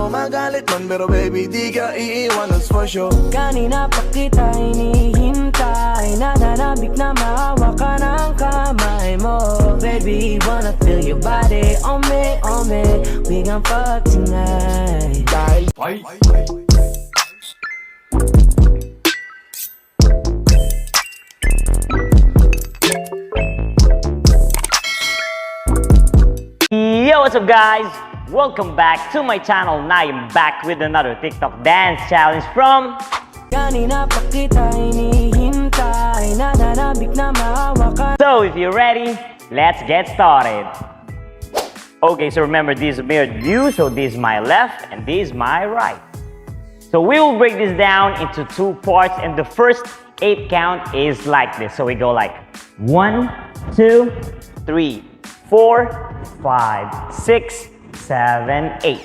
magalit man pero baby di ka iiwan, that's for sure. Kanina pa kita hinihintay, nananabik na maawa ka ng kamay mo. Baby, wanna feel your body on me, we gon' fuck tonight. Bye. Yo, what's up guys? Welcome back to my channel. Now I'm back with another TikTok dance challenge from Kanina pa kita hinihintay, nananabik na maawa ka. So if you're ready, let's get started. Okay, so remember this is a mirrored view, so this is my left and this is my right. So we will break this down into two parts, and the first 8 count is like this. So we go like 1, 2, 3, 4, 5, 6, 7, 8.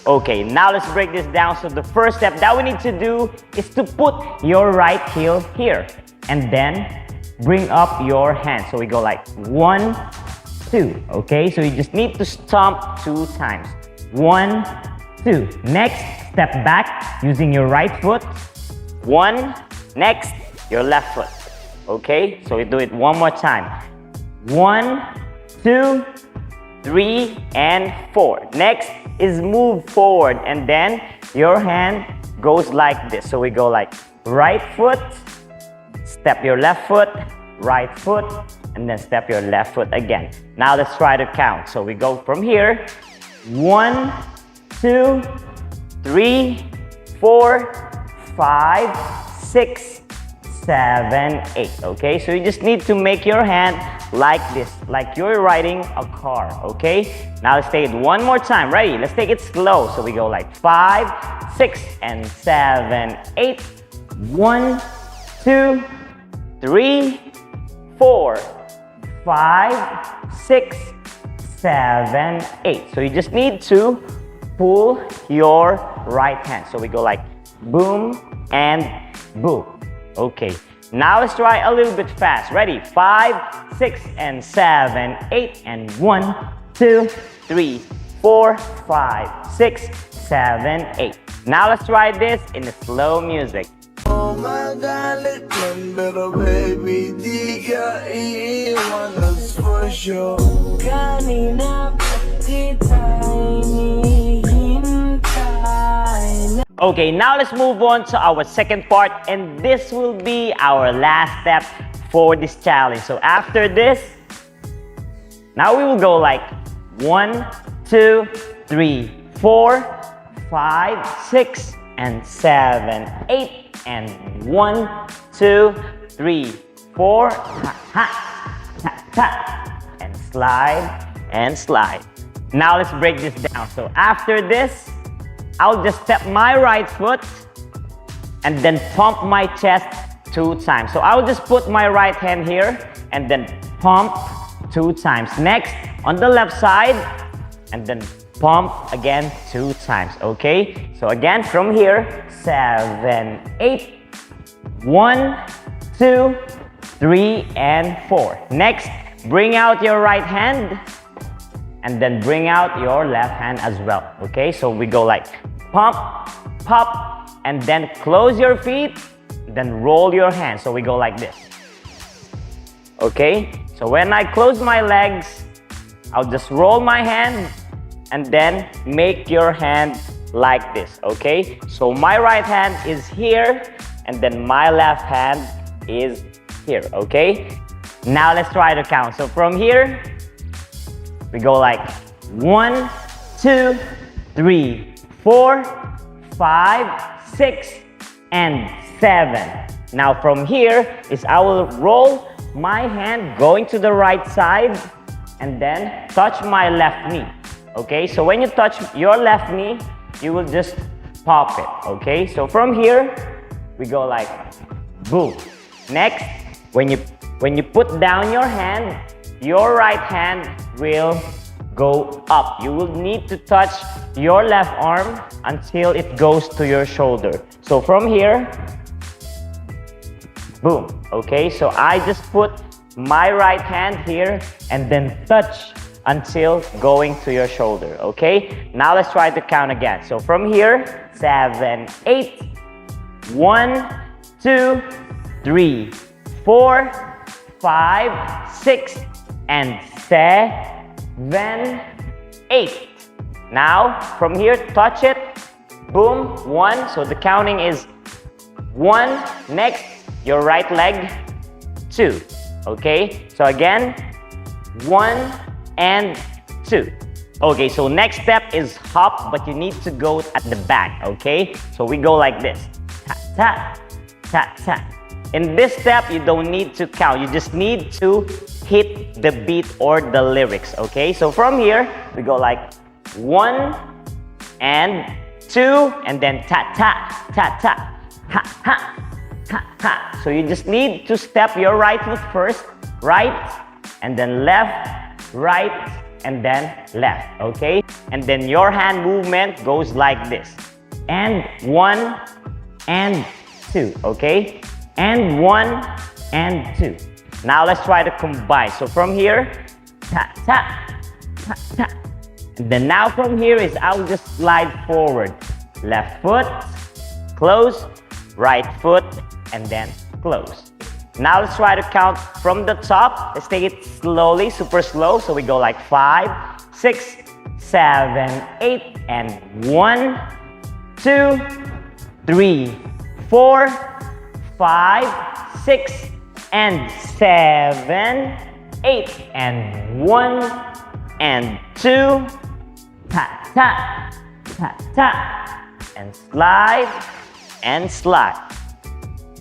Okay, now let's break this down. So the first step that we need to do is to put your right heel here and then bring up your hand. So we go like 1, 2. Okay, so you just need to stomp 2 times. 1, 2. Next, step back using your right foot. 1. Next, your left foot. Okay, so we do it one more time. 1, 2, 3, and 4. Next is move forward, and then your hand goes like this. So we go like right foot, step your left foot, right foot, and then step your left foot again. Now let's try to count. So we go from here. 1, 2, 3, 4, 5, 6, 7, 8. Okay, so you just need to make your hand like this, like you're riding a car. Okay, now let's take it one more time. Ready? Let's take it slow. So we go like 5, 6, and 7, 8. 1, 2, 3, 4, 5, 6, 7, 8. So you just need to pull your right hand. So we go like boom and boom. Okay, now let's try a little bit fast. Ready? 5, 6, and 7, 8, and 1, 2, 3, 4, 5, 6, 7, 8. Now let's try this in the slow music. Oh magalit man pero baby di ka iiwan, that's for sure. Kanina pa kita hinihintay. Okay, now let's move on to our second part, and this will be our last step for this challenge. So after this, now we will go like 1, 2, 3, 4, 5, 6, and 7, 8, and 1, 2, 3, 4, and slide and slide. Now let's break this down. So after this, I'll just step my right foot and then pump my chest 2 times. So I'll just put my right hand here and then pump 2 times. Next, on the left side, and then pump again 2 times. Okay? So again, from here, 7, 8, 1, 2, 3, and 4. Next, bring out your right hand and then bring out your left hand as well. Okay, so we go like pump, pop, and then close your feet, then roll your hands. So we go like this. Okay, so when I close my legs, I'll just roll my hand and then make your hand like this. Okay, so my right hand is here and then my left hand is here. Okay, now let's try to count. So from here, we go like 1, 2, 3, 4, 5, 6, and 7. Now from here is I will roll my hand going to the right side and then touch my left knee. Okay, so when you touch your left knee, you will just pop it. Okay, so from here, we go like boom. Next, when you put down your hand, your right hand will go up. You will need to touch your left arm until it goes to your shoulder. So from here, boom. Okay, so I just put my right hand here and then touch until going to your shoulder, okay? Now let's try to count again. So from here, 7, 8, 1, 2, 3, 4, 5, 6, and 7, 8. Now, from here, touch it. Boom, 1. So the counting is 1. Next, your right leg, 2. Okay? So again, 1 and 2. Okay, so next step is hop, but you need to go at the back, okay? So we go like this. Tap, tap, tap, tap. In this step, you don't need to count. You just need to hit the beat or the lyrics, okay? So from here, we go like 1 and 2, and then tap, tap, tap, tap, ha, ha, ha, ha. So you just need to step your right foot first, right, and then left, right, and then left, okay? And then your hand movement goes like this. And 1 and 2, okay? And 1 and 2. Now let's try to combine. So from here, tap, tap, tap, tap. And then now from here is I'll just slide forward. Left foot, close, right foot, and then close. Now let's try to count from the top. Let's take it slowly, super slow. So we go like 5, 6, 7, 8, and 1, 2, 3, 4, 5, 6, and 7, 8, and 1, and 2, tap, tap, tap, tap, and slide, and slide.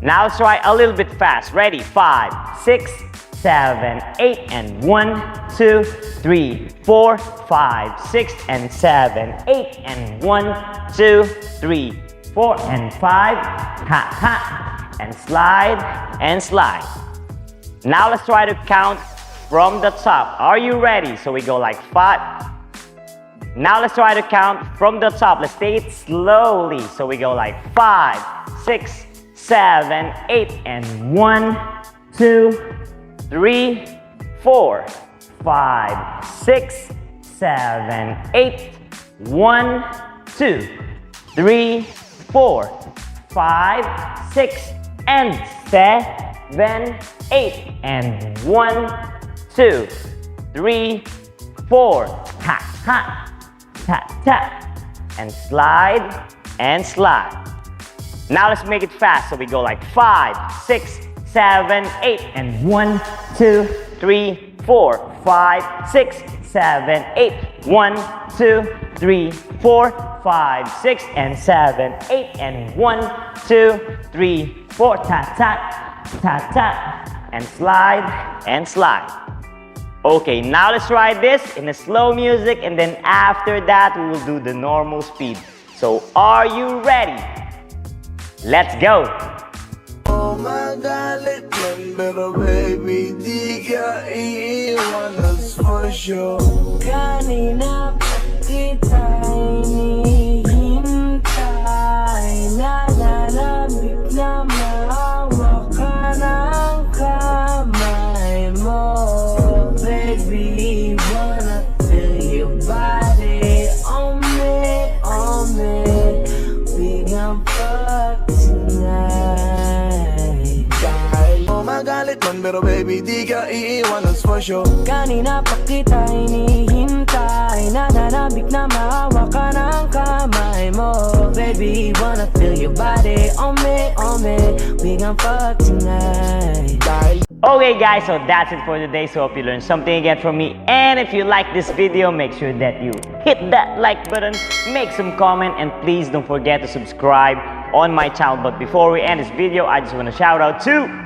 Now let's try a little bit fast. Ready? 5, 6, 7, 8, and 1, 2, 3, 4, 5, 6, and 7, 8, and 1, 2, 3, 4, and 5. Ha, ha, and slide, and slide. Now let's try to count from the top. Are you ready? So we go like 5. Now let's try to count from the top. Let's take it slowly. So we go like 5, 6, 7, 8, and 1, 2, 3, 4, 5, 6, 7, 8, 1, 2, 3, 4, 5, 6, and 7, 8, and 1, 2, 3, 4, ha, ha, tap, tap, and slide, and slide. Now let's make it fast. So we go like 5, 6, 7, 8, and 1, 2, 3, 4, 5, 6, 7, 8, 1, 2, 3, 4, 5, 6, and 7, 8, and 1, 2, 3, 4, tap, tap, tap, tap, and slide, and slide. Okay, now let's try this in a slow music, and then after that we will do the normal speed. So are you ready? Let's go! Oh my God, little baby, di ka iiwan us for sure. Kanina pa kita hinihintay, nananabik na maawa ka ng kamay mo. Baby, wanna feel your body on me, on me. We gon' fuck tonight. Oh my God, pero baby, di ka iiwan us for sure. Kanina pa kita hinihintay, nananabik na maawa ka ng kamay mo. Baby, wanna feel your body on me, on me. We gon' fuck tonight. Okay guys, so that's it for today. So hope you learned something again from me. And if you like this video, make sure that you hit that like button, make some comment, and please don't forget to subscribe on my channel. But before we end this video, I just want to shout out to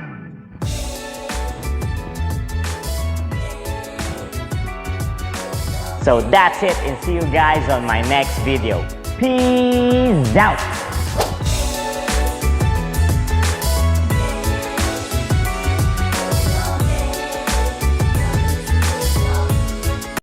So that's it, and see you guys on my next video. Peace out!